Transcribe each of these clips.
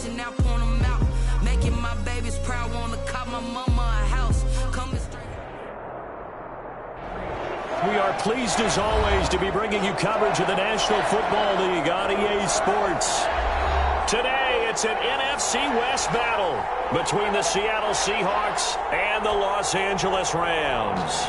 and now point them out. Making my babies proud, wanna cop my mama a house. Coming straight. We are pleased as always to be bringing you coverage of the National Football League on EA Sports. Today, it's an NFC West battle between the Seattle Seahawks and the Los Angeles Rams.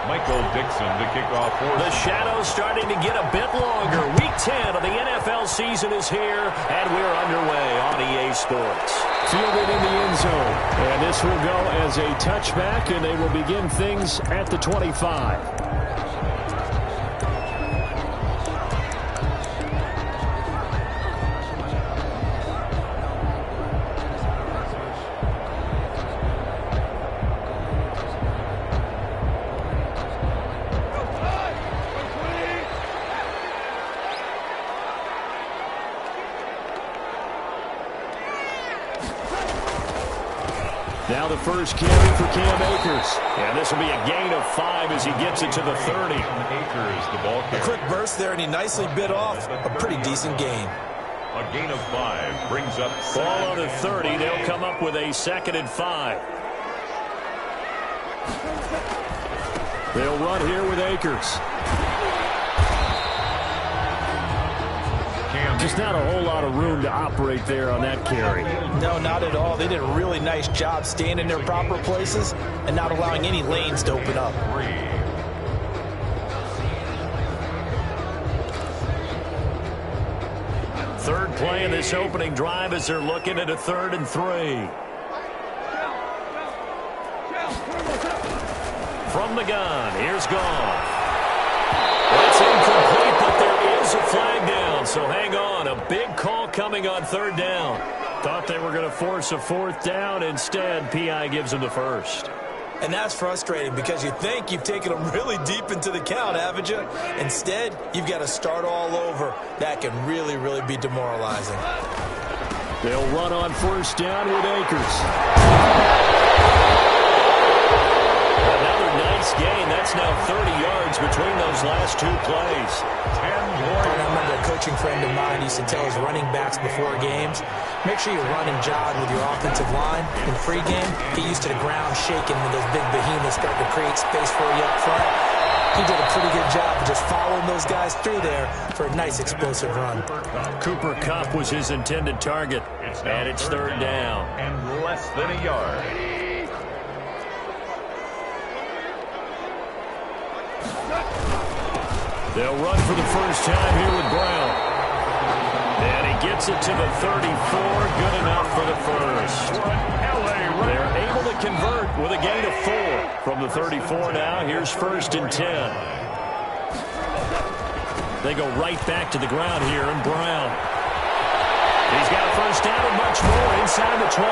Michael Dixon to kick off for the shadows starting to get a bit longer. Week 10 of the NFL season is here, and we're underway on EA Sports. Fielded in the end zone, and this will go as a touchback, and they will begin things at the 25. Now the first carry for Cam Akers. And this will be a gain of 5 as he gets it to the 30. Akers, the ball carrier. A quick burst there, and he nicely bit off a pretty decent gain. A gain of 5 brings up ball on the 30. They'll come up with a 2nd and 5. They'll run here with Akers. Just not a whole lot of room to operate there on that carry. No, not at all. They did a really nice job staying in their proper places and not allowing any lanes to open up. Third play in this opening drive as they're looking at a 3rd and 3. From the gun, here's Goff. That's incomplete, but there is a flag down, so hang on. A big call coming on 3rd down. Thought they were going to force a 4th down. Instead, P.I. gives them the 1st. And that's frustrating because you think you've taken them really deep into the count, haven't you? Instead, you've got to start all over. That can really, really be demoralizing. They'll run on 1st down with Akers. Another nice gain. That's now 30 yards between those last 2 plays. I remember a coaching friend of mine used to tell his running backs before games, make sure you run and jog with your offensive line. In pregame, get used to the ground shaking when those big behemoths start to create space for you up front. He did a pretty good job of just following those guys through there for a nice explosive run. Cooper Kupp was his intended target, and it's 3rd down. And less than a yard. They'll run for the first time here with Brown. And he gets it to the 34. Good enough for the 1st. They're able to convert with a gain of 4. From the 34 now, here's 1st and 10. They go right back to the ground here, and Brown. He's got a 1st down and much more inside the 20.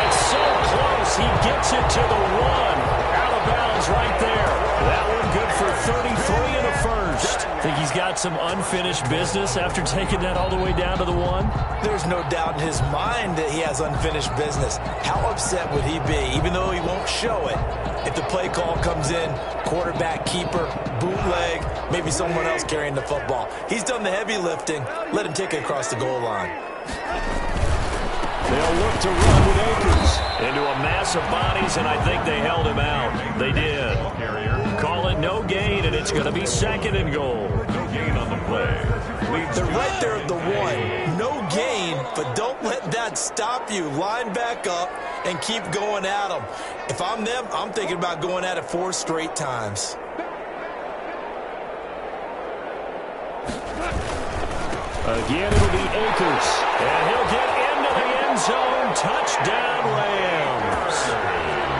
It's so close. He gets it to the 1. Out of bounds right there. That one good for 33 and a 1st. Think he's got some unfinished business after taking that all the way down to the 1? There's no doubt in his mind that he has unfinished business. How upset would he be, even though he won't show it, if the play call comes in, quarterback, keeper, bootleg, maybe someone else carrying the football. He's done the heavy lifting. Let him take it across the goal line. They'll look to run with Akers. Into a mass of bodies, and I think they held him out. They did. Call it no gain, and it's going to be 2nd and goal. No gain on the play. They're right there at the 1. No gain, but don't let that stop you. Line back up and keep going at them. If I'm them, I'm thinking about going at it 4 straight times. Again, it'll be Akers. And he'll get into the end zone. Touchdown, Rams.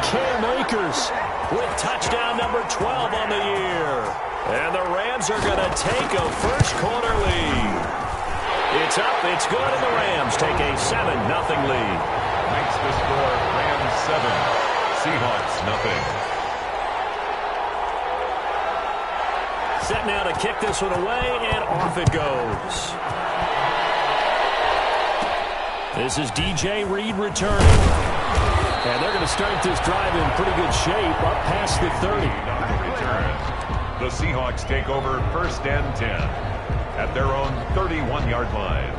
Cam Akers with touchdown number 12 on the year. And the Rams are going to take a first-quarter lead. It's up, it's good, and the Rams take a 7-0 lead. Makes the score Rams 7, Seahawks nothing. Set now to kick this one away, and off it goes. This is DJ Reed returning. And they're going to start this drive in pretty good shape, up past the 30. The Seahawks take over 1st and 10. at their own 31-yard line.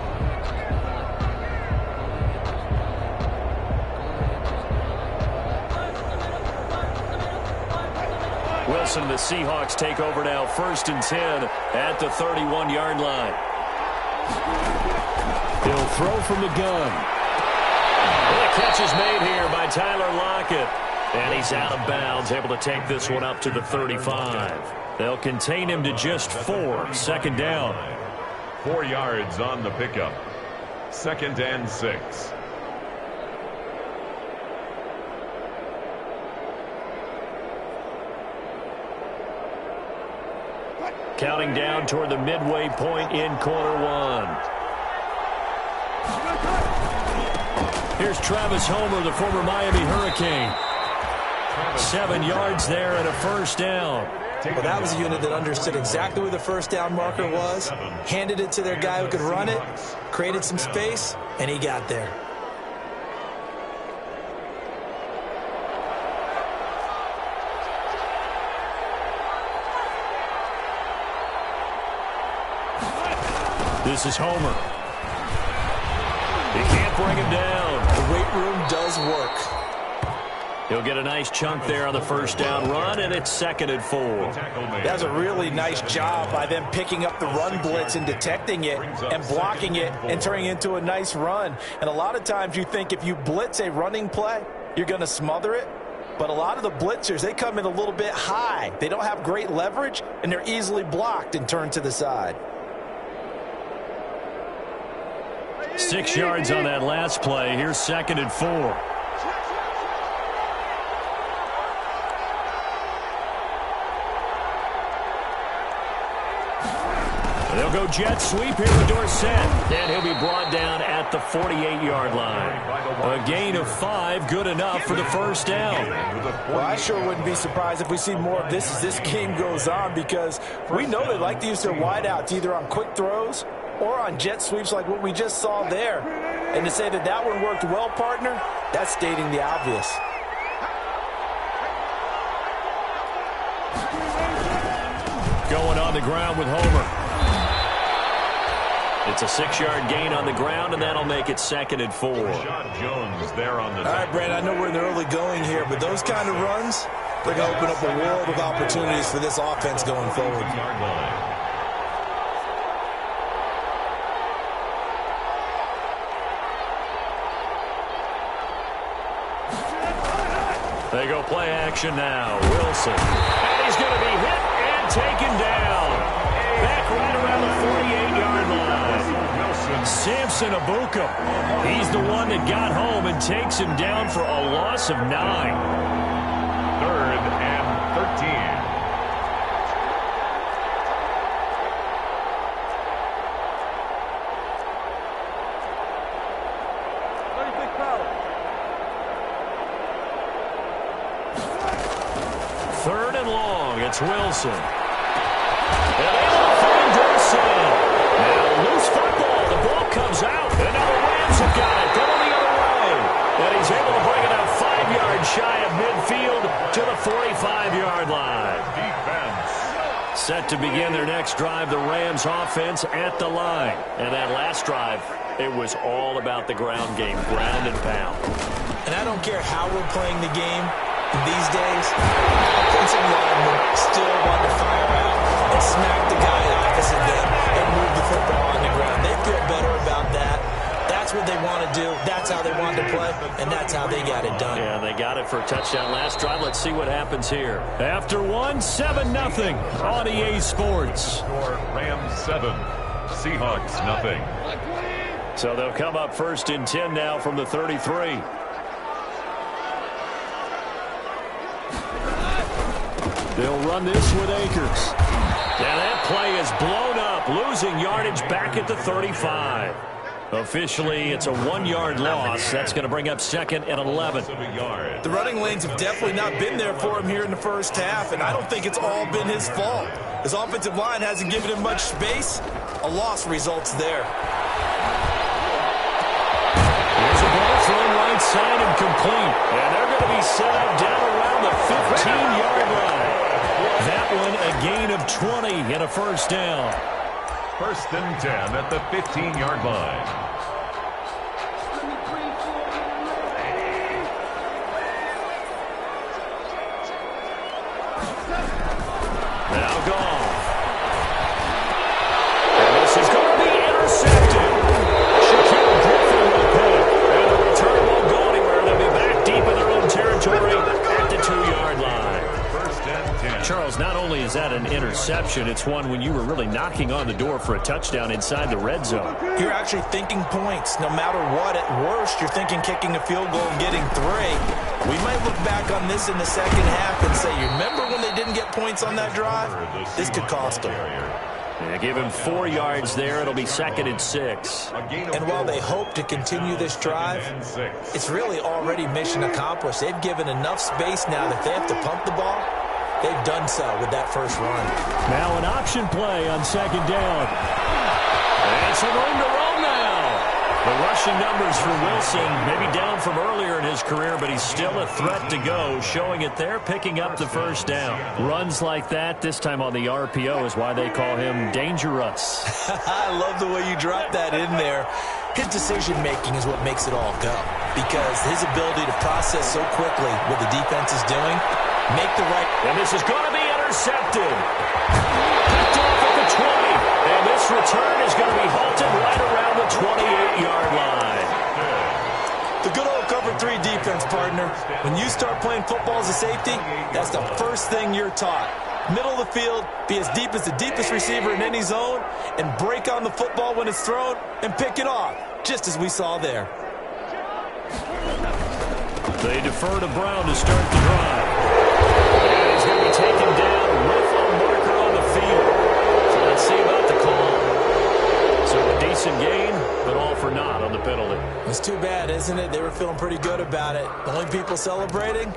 Wilson, the Seahawks take over now, 1st and 10 at the 31-yard line. He'll throw from the gun. Well, the catch is made here by Tyler Lockett. And he's out of bounds, able to take this one up to the 35. They'll contain him to just 4. 2nd down. 4 yards on the pickup. 2nd and 6. Counting down toward the midway point in quarter 1. Here's Travis Homer, the former Miami Hurricane. 7 yards there and a 1st down. Well, that was a unit that understood exactly where the 1st down marker was, handed it to their guy who could run it, created some space, and he got there. This is Homer. He can't bring him down. The weight room does work. He'll get a nice chunk there on the 1st down run, and it's 2nd and 4. That's a really nice job by them picking up the run blitz and detecting it and blocking it and turning it into a nice run. And a lot of times you think if you blitz a running play, you're going to smother it. But a lot of the blitzers, they come in a little bit high. They don't have great leverage, and they're easily blocked and turned to the side. 6 yards on that last play. Here's 2nd and 4. They'll go jet sweep here with Dorsett. And he'll be brought down at the 48-yard line. A gain of 5, good enough for the 1st down. Well, I sure wouldn't be surprised if we see more of this as this game goes on, because we know they like to use their wideouts either on quick throws or on jet sweeps like what we just saw there. And to say that that one worked well, partner, that's stating the obvious. Going on the ground with Homer. It's a 6-yard gain on the ground, and that'll make it 2nd and 4. Sean Jones there on the... All right, Brandon, I know we're in the early going here, but those kind of runs, they're going to open up a world of opportunities for this offense going forward. They go play action now. Wilson. And he's going to be hit and taken down. Back right around the 48-yard line. Samson Abuka. He's the one that got home and takes him down for a loss of 9. 3rd and 13. Third and long. It's Wilson. And able to find Dorsett. Now loose football. The ball comes out. And now the Rams have got it. Going the other way. And he's able to bring it out 5 yards shy of midfield to the 45-yard line. Defense. Set to begin their next drive, the Rams offense at the line. And that last drive, it was all about the ground game, ground and pound. And I don't care how we're playing the game these days, offensive linemen still want to fire out and smack the guy opposite them and move the football on the ground. They feel better about that. That's what they want to do. That's how they want to play, and that's how they got it done. Yeah, they got it for a touchdown last drive. Let's see what happens here. After one, 7-0 on EA Sports. Score Rams 7, Seahawks nothing. So they'll come up 1st and 10 now from the 33. They'll run this with Akers. And that play is blown up, losing yardage back at the 35. Officially, it's a 1-yard loss. That's going to bring up 2nd and 11. The running lanes have definitely not been there for him here in the first half, and I don't think it's all been his fault. His offensive line hasn't given him much space. A loss results there. Here's a ball thrown right side and complete. And they're going to be set up down around the 15-yard line. That one a gain of 20 and a 1st down. First and 10 at the 15-yard line. Now gone. And this is going to be intercepted. Shaquille Griffin with a pick. And the return won't go anywhere. They'll be back deep in their own territory at the 2-yard line. First and 10. Charles, not only is that an interception, it's one when you were really knocking on the door for a touchdown inside the red zone. You're actually thinking points. No matter what, at worst, you're thinking kicking a field goal and getting 3. We might look back on this in the second half and say, you remember when they didn't get points on that drive? This could cost them. Yeah, give him 4 yards there. It'll be 2nd and 6. And while they hope to continue this drive, it's really already mission accomplished. They've given enough space now that if they have to pump the ball, they've done so with that first run. Now an option play on 2nd down. And some room to roam now. The rushing numbers for Wilson, maybe down from earlier in his career, but he's still a threat to go, showing it there, picking up the first down. Runs like that, this time on the RPO, is why they call him dangerous. I love the way you dropped that in there. His decision-making is what makes it all go, because his ability to process so quickly what the defense is doing, make the right... And this is going to be intercepted. Picked off at the 20. And this return is going to be halted right around the 28-yard line. The good old cover 3 defense, partner. When you start playing football as a safety, that's the first thing you're taught. Middle of the field, be as deep as the deepest receiver in any zone, and break on the football when it's thrown and pick it off, just as we saw there. They defer to Brown to start the drive. And he's going to be taken down with a marker on the field. So let's see about the call. So a decent gain, but all for naught on the penalty. It's too bad, isn't it? They were feeling pretty good about it. The only people celebrating,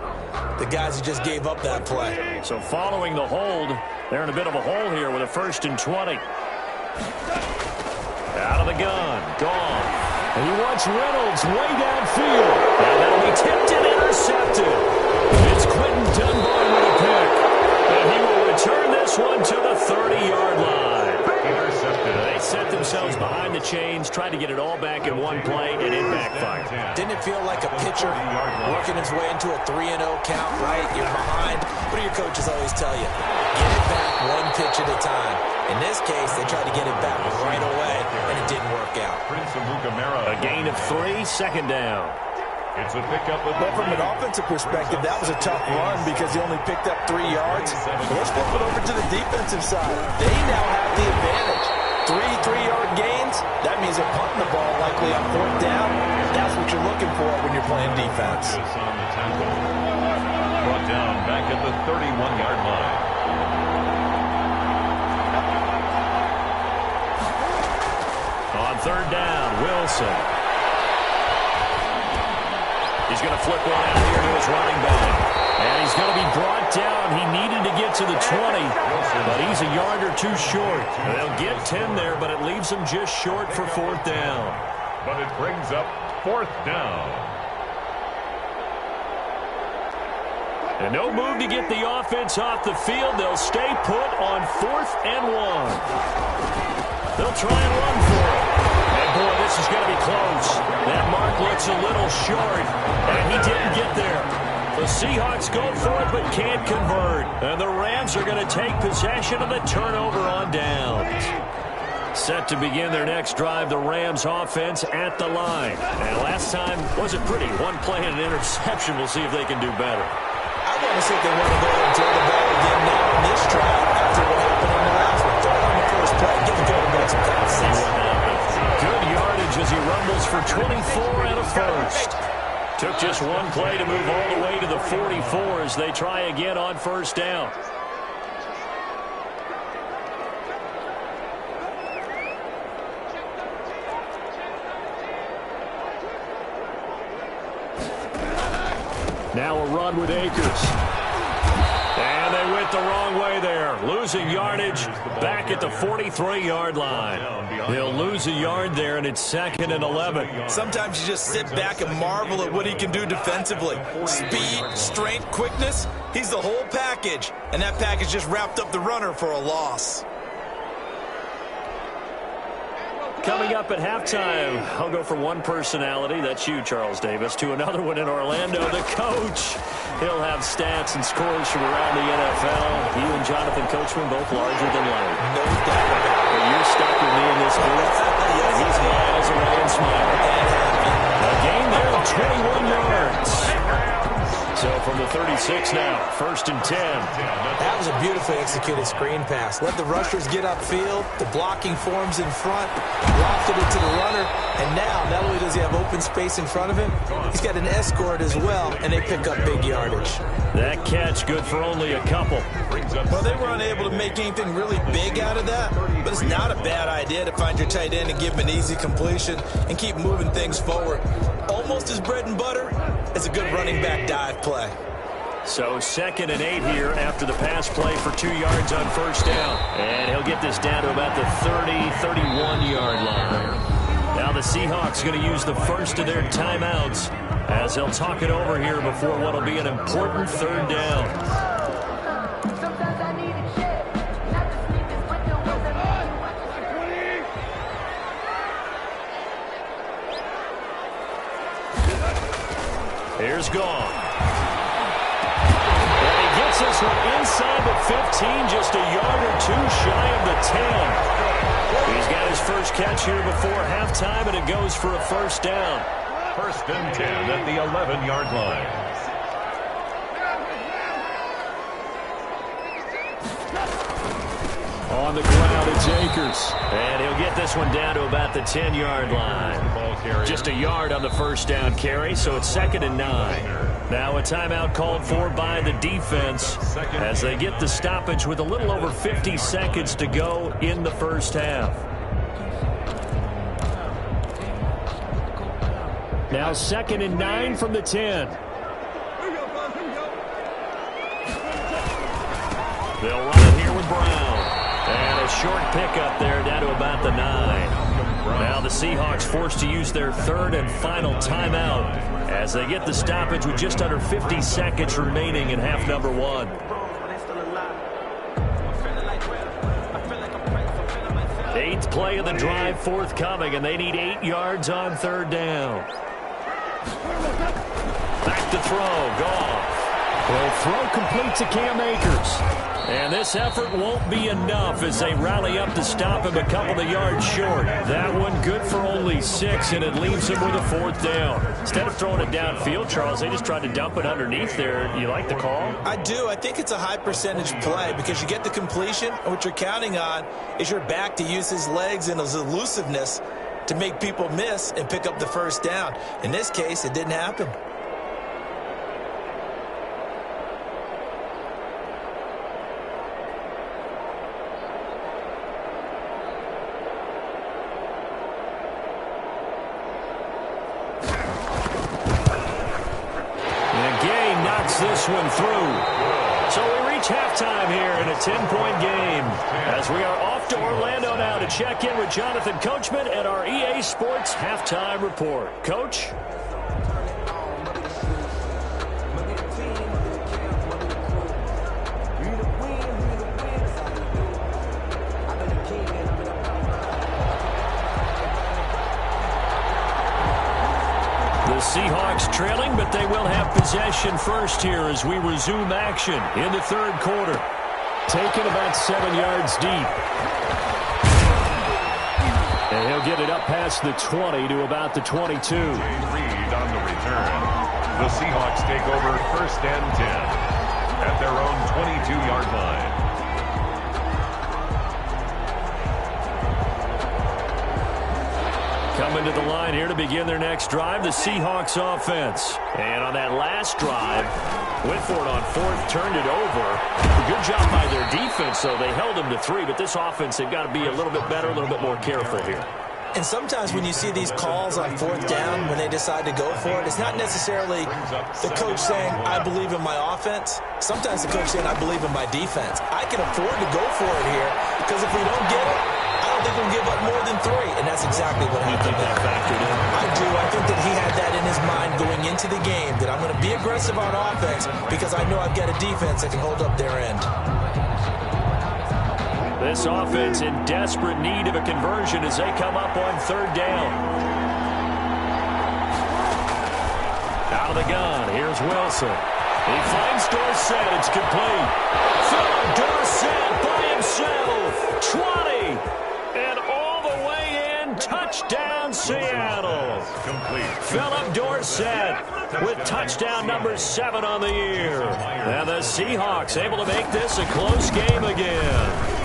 the guys who just gave up that play. So following the hold, they're in a bit of a hole here with a 1st and 20. Out of the gun, gone. And he wants Reynolds way downfield. And that'll be tipped and intercepted. It's Quentin Dunbar with a pick. And he will return this one to the 30-yard line. Intercepted. They set themselves behind the chains, tried to get it all back in one play, and it backfired. Didn't it feel like a pitcher working his way into a 3-0 count, right? You're behind. What do your coaches always tell you? Get it back one pitch at a time. In this case, they tried to get it back right away, and it didn't work out. A gain of 3, 2nd down. It's a pickup. But from an offensive perspective, that was a tough run because he only picked up 3 yards. Let's flip it over to the defensive side. They now have the advantage. 3 3-yard gains, that means they're punting the ball likely on 4th down. That's what you're looking for when you're playing defense. Brought down back at the 31-yard line. On 3rd down, Wilson. He's going to flip one out here to his running back. And he's going to be brought down. He needed to get to the 20, but he's a yard or 2 short. They'll get 10 there, but it leaves them just short for 4th down. But it brings up 4th down. And no move to get the offense off the field. They'll stay put on 4th and 1. They'll try and run for it. And boy, this is going to be close. That mark looks a little short, and he didn't get there. The Seahawks go for it but can't convert. And the Rams are going to take possession of the turnover on downs. Set to begin their next drive, the Rams offense at the line. And last time wasn't pretty. One play and an interception. We'll see if they can do better. I want to see if they want to go and throw the ball again now in this drive after what happened on the last one. Throw it on the first play. Give the quarterback some time. See what happens. Good yardage as he rumbles for 24 and a first. Took just one play to move all the way to the 44 as they try again on 1st down. Now a run with Akers. And they went the wrong way there. Losing yardage back at the 43-yard line. They'll lose a yard there, and it's 2nd and 11. Sometimes you just sit back and marvel at what he can do defensively. Speed, strength, quickness, he's the whole package. And that package just wrapped up the runner for a loss. coming up at halftime. I'll go from one personality, that's you, Charles Davis, to another one in Orlando, the coach. He'll have stats and scores from around the NFL. You and Jonathan Coachman both larger than life. No doubt about it. But you're stuck with me in this booth. Yes, he's miles away and smiling. A gain there of 21 yards. So from the 36 now, 1st and 10. That was a beautifully executed screen pass. Let the rushers get upfield. The blocking forms in front. Lofted it to the runner. And now, not only does he have open space in front of him, he's got an escort as well, and they pick up big yardage. That catch good for only a couple. Well, they were unable to make anything really big out of that, but it's not a bad idea to find your tight end and give him an easy completion and keep moving things forward. Almost his bread and butter is a good running back dive play. So 2nd and 8 here after the pass play for 2 yards on 1st down. And he'll get this down to about the 30, 31-yard line. Now the Seahawks going to use the first of their timeouts as they'll talk it over here before what will be an important 3rd down. Here's Gone. And he gets this one inside the 15, just a yard or two shy of the 10. He's got his first catch here before halftime, and it goes for a 1st down. 1st and 10 at the 11-yard line. On the ground, it's Akers. And he'll get this one down to about the 10-yard line. Just a yard on the 1st down carry, so it's 2nd and 9. Now a timeout called for by the defense as they get the stoppage with a little over 50 seconds to go in the 1st half. Now 2nd and 9 from the 10. They'll run it here with Brown. And a short pickup there down to about the 9. Now the Seahawks forced to use their 3rd and final timeout as they get the stoppage with just under 50 seconds remaining in half number 1. 8th play of the drive forthcoming, and they need 8 yards on 3rd down. Back to throw, Goff. Well, throw complete to Cam Akers. And this effort won't be enough as they rally up to stop him a couple of yards short. That one good for only 6, and it leaves him with a 4th down. Instead of throwing it downfield, Charles, they just tried to dump it underneath there. You like the call? I do. I think it's a high percentage play because you get the completion, and what you're counting on is your back to use his legs and his elusiveness to make people miss and pick up the 1st down. In this case, it didn't happen. This one through. So we reach halftime here in a 10-point game as we are off to Orlando now to check in with Jonathan Coachman at our EA Sports Halftime Report. Coach? Seahawks trailing, but they will have possession first here as we resume action in the 3rd quarter. Taken about 7 yards deep. And he'll get it up past the 20 to about the 22. Reed on the return. The Seahawks take over 1st and 10 at their own 22-yard line. Coming to the line here to begin their next drive, the Seahawks offense. And on that last drive, went for it on 4th, turned it over. A good job by their defense, though. They held them to 3, but this offense, they've got to be a little bit better, a little bit more careful here. And sometimes when you see these calls on 4th down, when they decide to go for it, it's not necessarily the coach saying, I believe in my offense. Sometimes the coach saying, I believe in my defense. I can afford to go for it here because if we don't get it, I don't think we'll give up more than 3, and that's exactly what happened. You think that factored in? I do. I think that he had that in his mind going into the game, that I'm going to be aggressive on offense because I know I've got a defense that can hold up their end. This offense in desperate need of a conversion as they come up on third down. Out of the gun, here's Wilson. He finds Dorsett, it's complete. Philip Dorsett by himself, 20, and all the way in, touchdown Seattle. Complete. Philip Dorsett with touchdown number 7 on the year. And the Seahawks able to make this a close game again.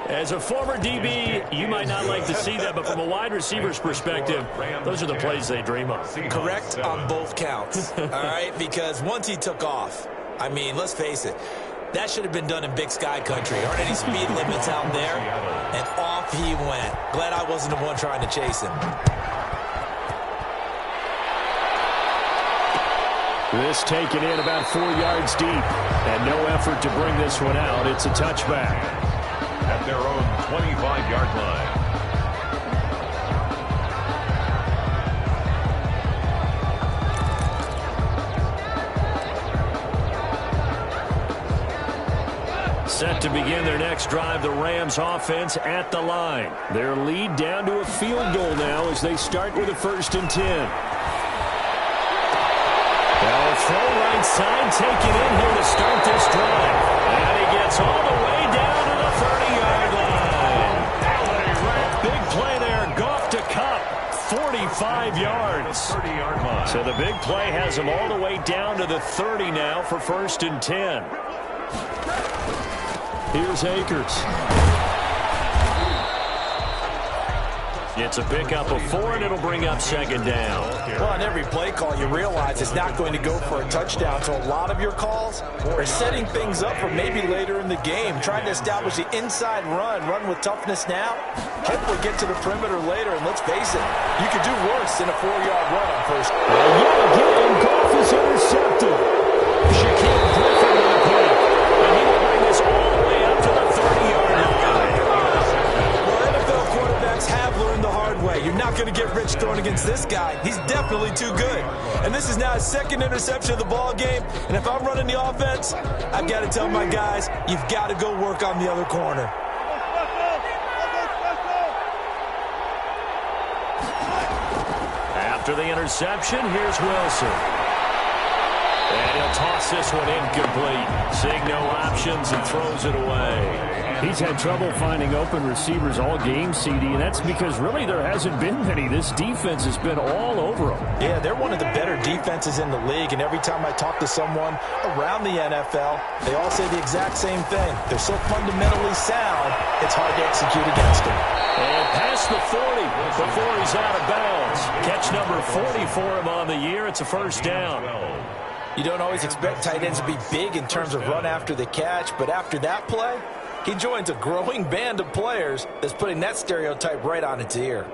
As a former DB, you might not like to see that, but from a wide receiver's perspective, those are the plays they dream of. Correct on both counts, all right? Because once he took off, I mean, let's face it, that should have been done in Big Sky country. Aren't any speed limits out there? And off he went. Glad I wasn't the one trying to chase him. This taken in about 4 yards deep, and no effort to bring this one out. It's a touchback. At their own 25-yard line. Set to begin their next drive, the Rams offense at the line. Their lead down to a field goal now as they start with a 1st and 10. Now throw right side, taken in here to start this drive. And he gets all the way down to the 30-yard line. Big play there, Goff to Cup, 45 yards. 30-yard line. So the big play has him all the way down to the 30 now for 1st and 10. Here's Akers. It's a pickup of 4, and it'll bring up 2nd down. Well, on every play call, you realize it's not going to go for a touchdown. So a lot of your calls are setting things up for maybe later in the game, trying to establish the inside run with toughness now, hopefully get to the perimeter later. And let's face it, you could do worse than a 4-yard run on first. Yet again, Goff is intercepted. Shaquille Griffin with a pick, and he will bring this all the way up to the 30-yard line. Well, NFL quarterbacks have learned the hard way. You're not going to get rich throwing against this guy. He's definitely too good. And this is now his 2nd interception of the ball game. And if I'm running the offense, I've got to tell my guys, you've got to go work on the other corner. After the interception, here's Wilson. And he'll toss this one incomplete. Seeing no options and throws it away. He's had trouble finding open receivers all game, CD, and that's because really there hasn't been many. This defense has been all over them. Yeah, they're one of the better defenses in the league, and every time I talk to someone around the NFL, they all say the exact same thing. They're so fundamentally sound, it's hard to execute against them. And past the 40 before he's out of bounds. Catch number 40 for him on the year. It's a 1st down. You don't always expect tight ends to be big in terms of run after the catch, but after that play, he joins a growing band of players that's putting that stereotype right on its ear.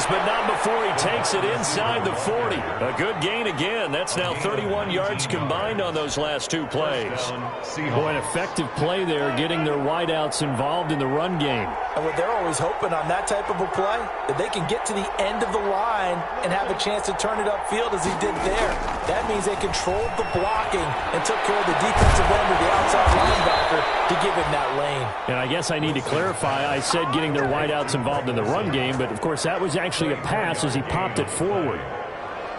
But not before he takes it inside the 40. A good gain again. That's now 31 yards combined on those last 2 plays. Boy, an effective play there, getting their wideouts involved in the run game. And what they're always hoping on that type of a play, that they can get to the end of the line and have a chance to turn it upfield as he did there. That means they controlled the blocking and took care of the defensive end of the outside linebacker to give him that lane. And I guess I need to clarify, I said getting their wideouts involved in the run game, but of course that was actually a pass as he popped it forward.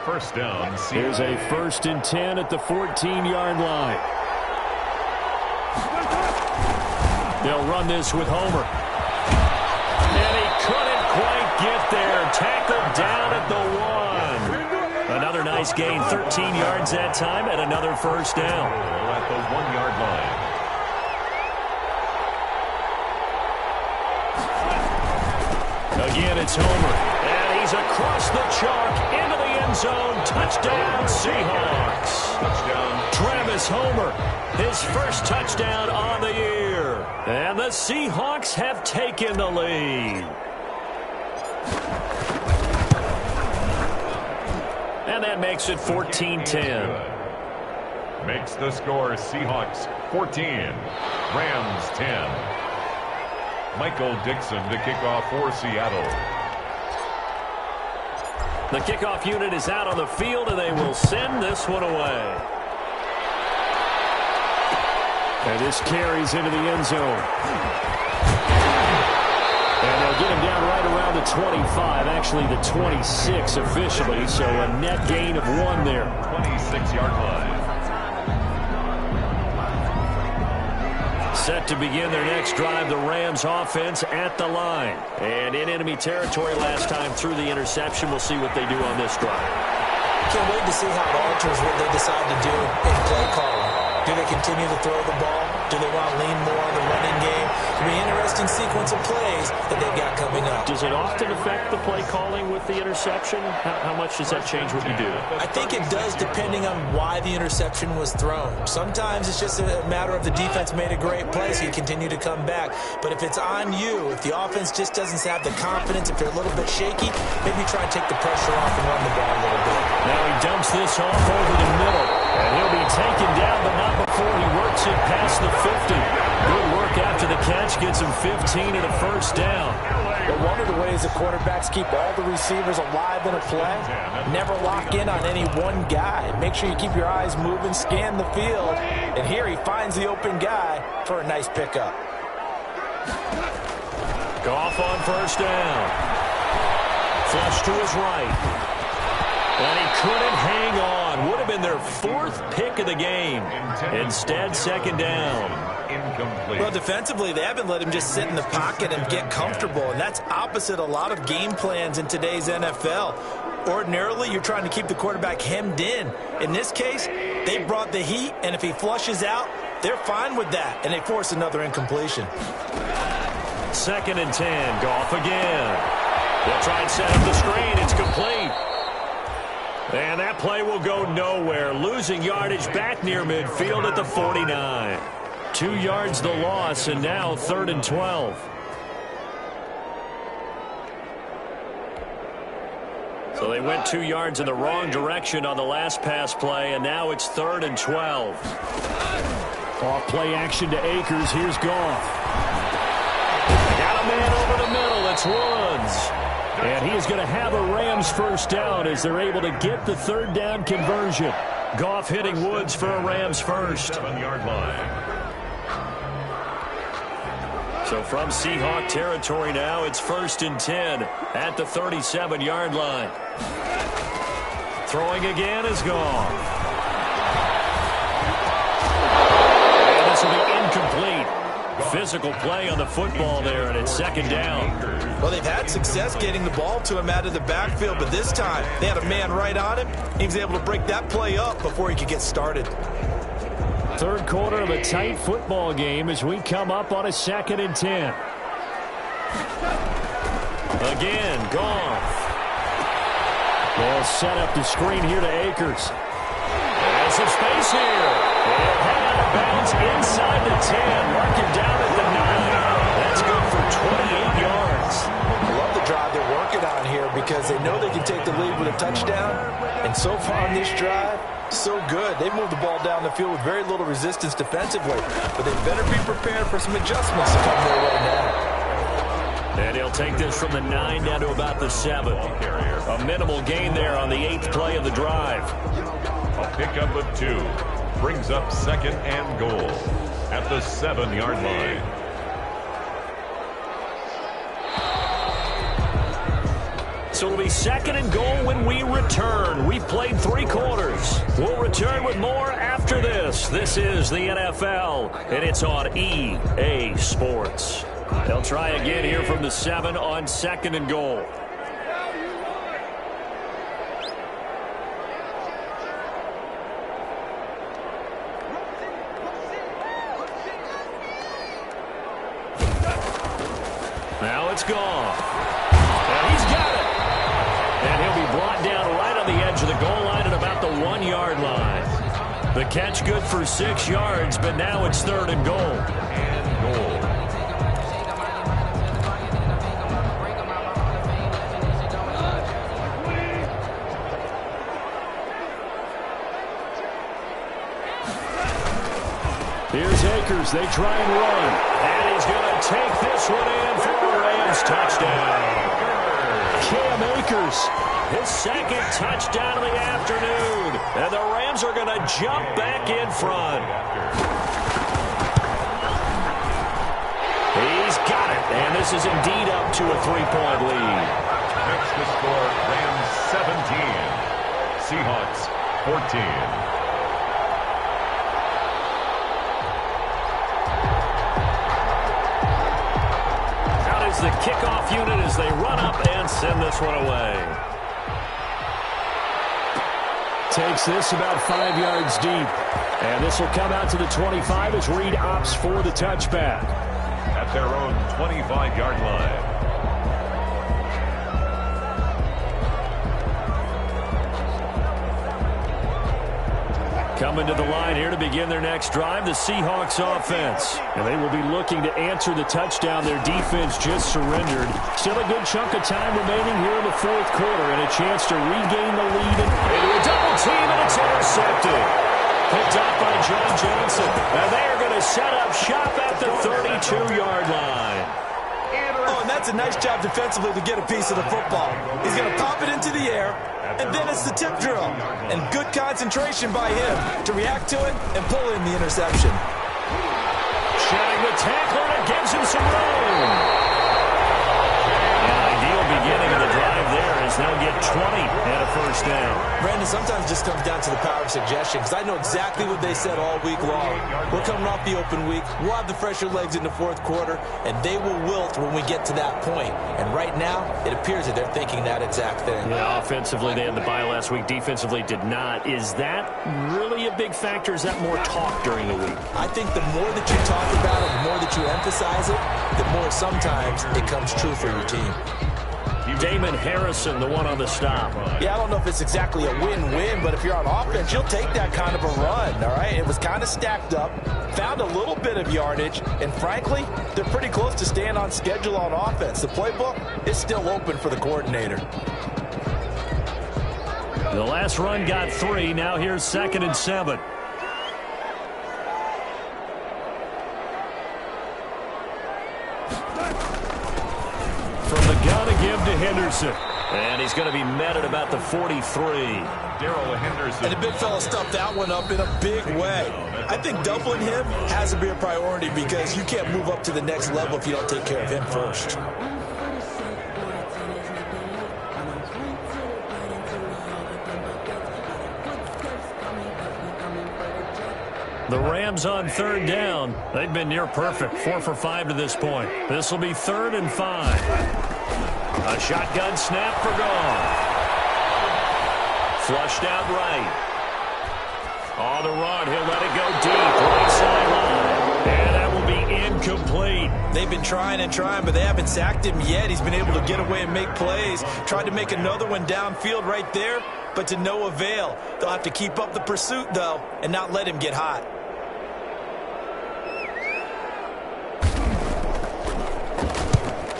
1st down. Here's a 1st and 10 at the 14-yard line. They'll run this with Homer. And he couldn't quite get there. Tackled down at the 1. Another nice gain, 13 yards that time, and another 1st down. At the 1-yard line. Again, it's Homer. And he's across the chalk into the end zone. Touchdown, Seahawks. Touchdown. Travis Homer, his 1st touchdown on the year. And the Seahawks have taken the lead. And that makes it 14-10. makes the score Seahawks 14, Rams 10. Michael Dixon to kick off for Seattle. The kickoff unit is out on the field, and they will send this one away. And this carries into the end zone. And they'll get him down right around the 25, actually the 26 officially, so a net gain of 1 there. 26-yard line. Set to begin their next drive, the Rams offense at the line. And in enemy territory last time through the interception. We'll see what they do on this drive. Can't wait to see how it alters what they decide to do in play calling. Do they continue to throw the ball? Do they want to lean more on the running game? It'll be an interesting sequence of plays that they've got coming up. Does it often affect the play calling with the interception? How much does that change what you do? I think it does depending on why the interception was thrown. Sometimes it's just a matter of the defense made a great play, so you continue to come back. But if it's on you, if the offense just doesn't have the confidence, if they're a little bit shaky, maybe try and take the pressure off and run the ball a little bit. Now he dumps this off over the middle. And he'll be taken down, but not before he works it past the 50. Good work after the catch. Gets him 15 and a first down. But one of the ways the quarterbacks keep all the receivers alive in a play, never lock in on any one guy. Make sure you keep your eyes moving, scan the field. And here he finds the open guy for a nice pickup. Goff on first down. Flush to his right. And he couldn't hang on. Would have been their 4th pick of the game. Instead, second down. Incomplete. Well, defensively, they haven't let him just sit in the pocket and get comfortable, and that's opposite a lot of game plans in today's NFL. Ordinarily, you're trying to keep the quarterback hemmed in. In this case, they brought the heat, and if he flushes out, they're fine with that, and they force another incompletion. 2nd and 10. Goff again. They'll try and set up the screen. It's complete. And that play will go nowhere. Losing yardage back near midfield at the 49. 2 yards the loss, and now 3rd and 12. So they went 2 yards in the wrong direction on the last pass play, and now it's 3rd and 12. Off play action to Akers. Here's Goff. Got a man over the middle. It's Woods. And he is going to have a Rams first down as they're able to get the 3rd down conversion. Goff hitting Woods for a Rams first. 7-yard line. So from Seahawk territory now, it's 1st and 10 at the 37-yard line. Throwing again is Goff. And this will be incomplete. Physical play on the football there, and it's 2nd down. Well, they've had success getting the ball to him out of the backfield, but this time they had a man right on him. He was able to break that play up before he could get started. 3rd quarter of a tight football game as we come up on a 2nd and 10. Again, Goff. They'll set up the screen here to Akers. There's some space here. They'll head out of bounds inside the 10. Mark it down at the 9. That's good for 28 yards. I love the drive they're working on here because they know they can take the lead with a touchdown. And so far on this drive, so good. They've moved the ball down the field with very little resistance defensively. But they better be prepared for some adjustments to come their way now. And he'll take this from the 9 down to about the 7. A minimal gain there on the 8th play of the drive. A pickup of 2 brings up 2nd and goal at the 7-yard line. So it'll be 2nd and goal when we return. We've played 3 quarters. We'll return with more after this. This is the NFL, and it's on EA Sports. They'll try again here from the 7 on 2nd and goal. Now it's Goff. And he's got it. And he'll be brought down right on the edge of the goal line at about the 1-yard line. The catch good for 6 yards, but now it's 3rd and goal. And goal. Here's Akers. They try and run. And he's going to take this one in for a Rams touchdown. Cam Akers. His second touchdown of the afternoon. And the Rams are going to jump back in front. He's got it. And this is indeed up to a 3-point lead. Next to score, Rams 17. Seahawks 14. The kickoff unit as they run up and send this one away. Takes this about 5 yards deep. And this will come out to the 25 as Reed opts for the touchback. At their own 25-yard line. Coming to the line here to begin their next drive, the Seahawks offense. And they will be looking to answer the touchdown their defense just surrendered. Still a good chunk of time remaining here in the fourth quarter and a chance to regain the lead. Into a double team, and it's intercepted. Picked up by John Johnson. And they are going to set up shop at the 32-yard line. Oh, and that's a nice job defensively to get a piece of the football. He's going to pop it into the air, and then it's the tip drill. And good concentration by him to react to it and pull in the interception. Shedding the tackler, and it gives him some room. An ideal beginning of the drive there as they'll get 20 and a first down. Brandon, sometimes it just comes down to the power of suggestion, because I know exactly what they said all week long. We're coming off the open week. We'll have the fresher legs in the fourth quarter, and they will wilt when we get to that point. And right now, it appears that they're thinking that exact thing. Yeah, offensively, they had the bye last week. Defensively, did not. Is that really a big factor? Is that more talk during the week? I think the more that you talk about it, the more that you emphasize it, the more sometimes it comes true for your team. Damon Harrison, the one on the stop. Yeah, I don't know if it's exactly a win-win, but if you're on offense, you'll take that kind of a run, all right? It was kind of stacked up, found a little bit of yardage, and frankly, they're pretty close to staying on schedule on offense. The playbook is still open for the coordinator. The last run got 3. Now here's 2nd and 7. From the gun to give to Henderson. And he's going to be met at about the 43. Darrell Henderson. And the big fella stuffed that one up in a big way. I think doubling him has to be a priority because you can't move up to the next level if you don't take care of him first. The Rams on 3rd down. They've been near perfect. 4 for 5 to this point. This will be 3rd and 5. A shotgun snap for Goff. Flushed out right. On the run, he'll let it go deep. Right sideline. And that will be incomplete. They've been trying and trying, but they haven't sacked him yet. He's been able to get away and make plays. Tried to make another one downfield right there, but to no avail. They'll have to keep up the pursuit, though, and not let him get hot.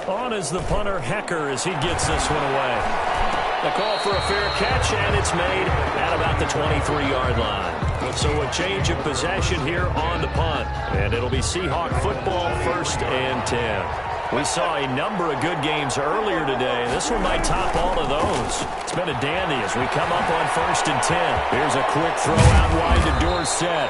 On is the punter, Hecker, as he gets this one away. The call for a fair catch, and it's made at about the 23-yard line. So a change of possession here on the punt. And it'll be Seahawk football, 1st and 10. We saw a number of good games earlier today. This one might top all of those. It's been a dandy as we come up on 1st and 10. Here's a quick throw out wide to Dorsett.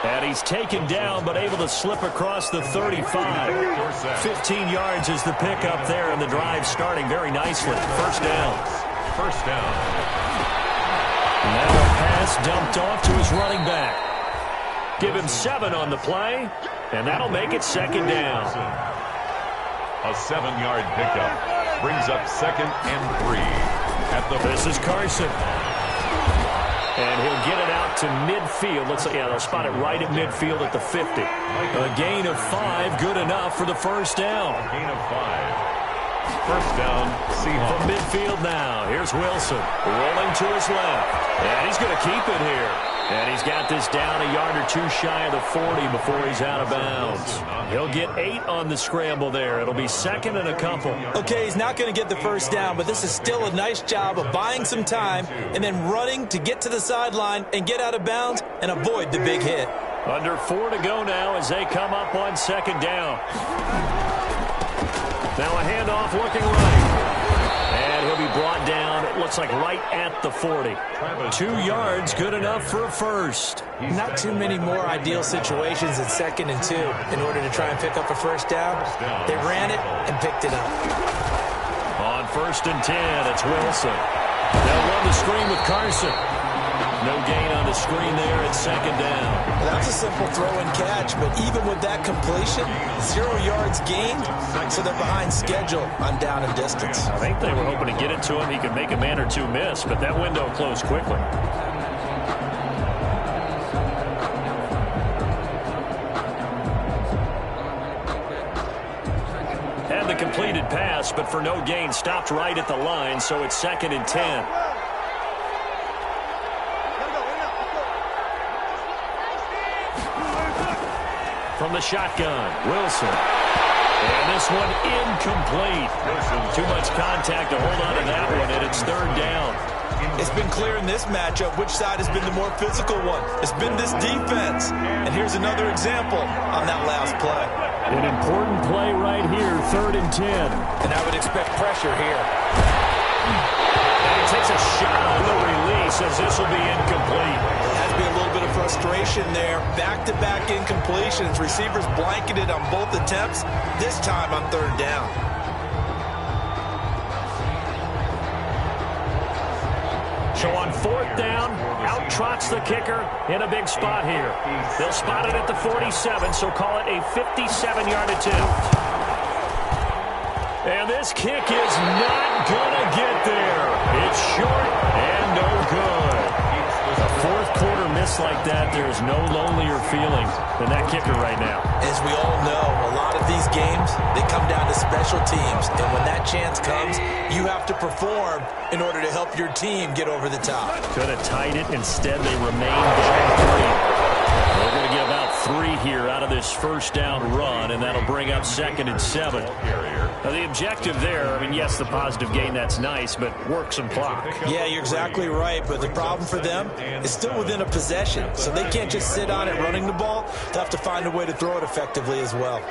And he's taken down, but able to slip across the 35. 15 yards is the pickup there, and the drive starting very nicely. 1st down. Now a pass dumped off to his running back. Give him 7 on the play, and that'll make it 2nd down. A 7-yard pickup brings up 2nd and 3. This is Carson. And he'll get it out to midfield. They'll spot it right at midfield at the 50. A gain of 5, good enough for the 1st down. A gain of 5. 1st down, Seahawks. From midfield now, here's Wilson. Rolling to his left. And he's going to keep it here. And he's got this down a yard or 2 shy of the 40 before he's out of bounds. He'll get 8 on the scramble there. It'll be 2nd and a couple. Okay, he's not going to get the 1st down, but this is still a nice job of buying some time and then running to get to the sideline and get out of bounds and avoid the big hit. Under 4 to go now as they come up on second down. Now a handoff looking right. And he'll be brought down, it looks like right at the 40. 2 yards, good enough for a first. Not too many more ideal situations in 2nd and 2 in order to try and pick up a first down. They ran it and picked it up. On 1st and 10, it's Wilson. They'll run the screen with Carson. No gain on the screen there at 2nd down. That's a simple throw and catch, but even with that completion, 0 yards gained, so they're behind schedule on down and distance. I think they were hoping to get it to him. He could make a man or two miss, but that window closed quickly. Had the completed pass, but for no gain, stopped right at the line, so it's 2nd and 10. From the shotgun, Wilson. And this one incomplete. Too much contact to hold on to that one, and it's 3rd down. It's been clear in this matchup which side has been the more physical one. It's been this defense. And here's another example on that last play. An important play right here, 3rd and 10. And I would expect pressure here. And he takes a shot on the release as this will be incomplete. Has to be a little bit of frustration there. Back-to-back incompletions. Receivers blanketed on both attempts, this time on 3rd down. So on 4th down, out trots the kicker in a big spot here. They'll spot it at the 47, so call it a 57-yard attempt. And this kick is not going to get there. It's short and no good. A 4th quarter miss like that, there's no lonelier feeling than that kicker right now. As we all know, a lot of these games, they come down to special teams. And when that chance comes, you have to perform in order to help your team get over the top. Could have tied it. Instead, they remain down 3. They're going to get about 3 here out of this 1st down run, and that'll bring up 2nd and 7. Now, the objective there, I mean, yes, the positive gain, that's nice, but work some clock. Yeah, you're exactly right, but the problem for them is still within a possession, so they can't just sit on it running the ball. They'll have to find a way to throw it effectively as well.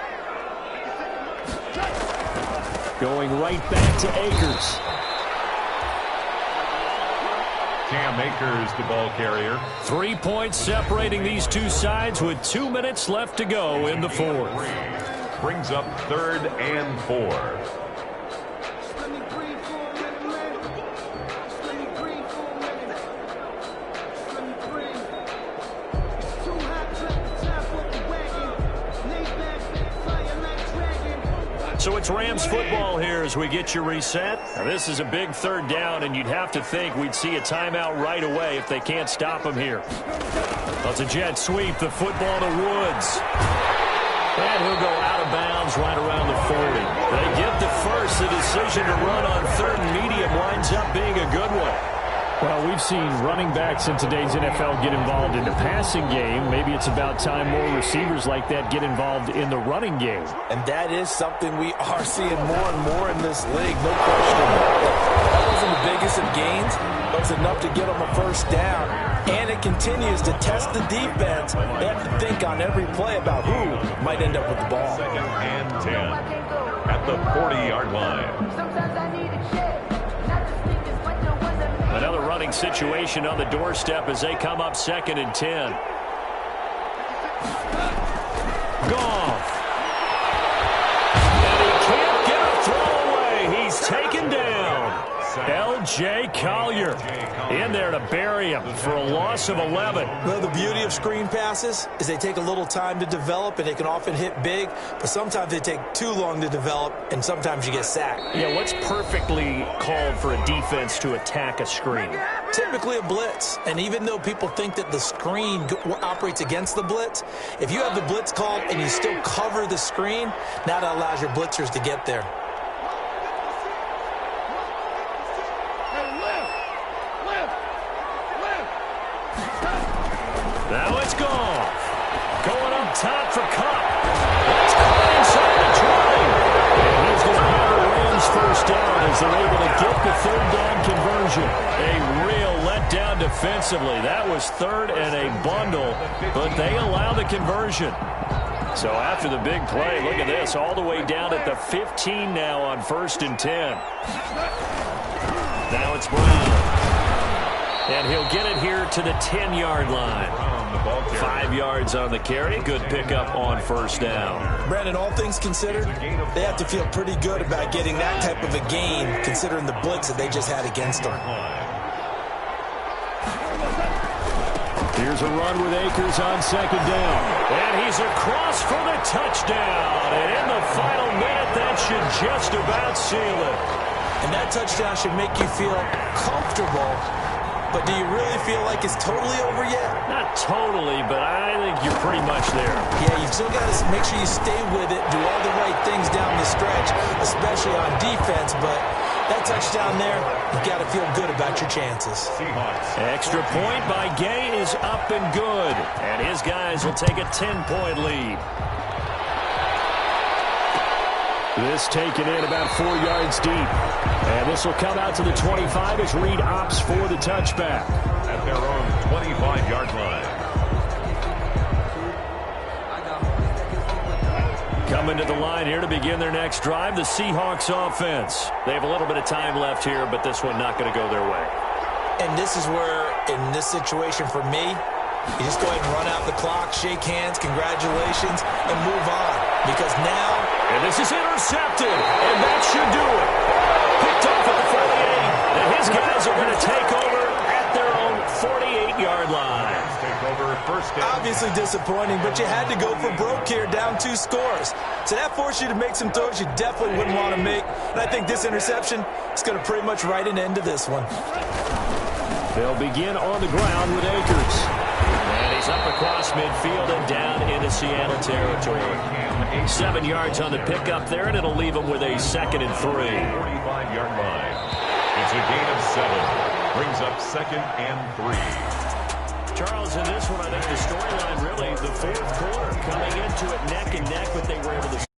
Going right back to Akers. Cam Akers, the ball carrier. 3 points separating these two sides with 2 minutes left to go in the 4th. Brings up 3rd and 4. So it's Rams football here as we get you reset. Now this is a big 3rd down, and you'd have to think we'd see a timeout right away if they can't stop them here. That's a jet sweep, the football to Woods. And he'll go out of bounds right around the 40. They get the first. The decision to run on 3rd and medium winds up being a good one. Well, we've seen running backs in today's NFL get involved in the passing game. Maybe it's about time more receivers like that get involved in the running game. And that is something we are seeing more and more in this league, no question. That wasn't the biggest of gains, but it's enough to get them a 1st down. And it continues to test the defense. They have to think on every play about who might end up with the ball. 2nd and 10 at the 40-yard line. Another running situation on the doorstep as they come up 2nd and 10. Goff. And he can't get a throw away. He's taken down. L.J. Collier in there to bury him for a loss of 11. Well, the beauty of screen passes is they take a little time to develop, and they can often hit big, but sometimes they take too long to develop, and sometimes you get sacked. Yeah, what's perfectly called for a defense to attack a screen? Typically a blitz, and even though people think that the screen operates against the blitz, if you have the blitz called and you still cover the screen, now that allows your blitzers to get there. Now it's Goff. Going up top for Cup. That's caught inside the 20. And he's going to have a Rams 1st down as they're able to get the 3rd down conversion. conversion. A real letdown defensively. That was third and a bundle, but they allow the conversion. So after the big play, look at this, all the way down at the 15 now on 1st and 10. Now it's Brown. And he'll get it here to the 10-yard line. 5 yards on the carry. Good pickup on 1st down. Brandon, all things considered, they have to feel pretty good about getting that type of a gain, considering the blitz that they just had against them. Here's a run with Akers on 2nd down. And he's across for the touchdown. And in the final minute, that should just about seal it. And that touchdown should make you feel comfortable. But do you really feel like it's totally over yet? Not totally, but I think you're pretty much there. Yeah, you've still got to make sure you stay with it, do all the right things down the stretch, especially on defense. But that touchdown there, you've got to feel good about your chances. Extra point by Gay is up and good. And his guys will take a 10-point lead. This taken in about 4 yards deep. And this will come out to the 25 as Reed opts for the touchback. At their own 25-yard line. Coming to the line here to begin their next drive, the Seahawks offense. They have a little bit of time left here, but this one not going to go their way. And this is where, in this situation for me, you just go ahead and run out the clock, shake hands, congratulations, and move on. Because now... And this is intercepted, and that should do it. Picked off at the 48, and his guys are going to take over at their own 48-yard line. Obviously disappointing, but you had to go for broke here, down 2 scores. So that forced you to make some throws you definitely wouldn't want to make. And I think this interception is going to pretty much write an end to this one. They'll begin on the ground with Akers. And he's up across midfield and down into Seattle territory. 7 yards on the pickup there, and it'll leave him with a 2nd and 3. 45-yard line. It's a gain of 7. Brings up 2nd and 3. Charles, in this one, I think the storyline really, the 4th quarter, coming into it neck and neck, but they were able to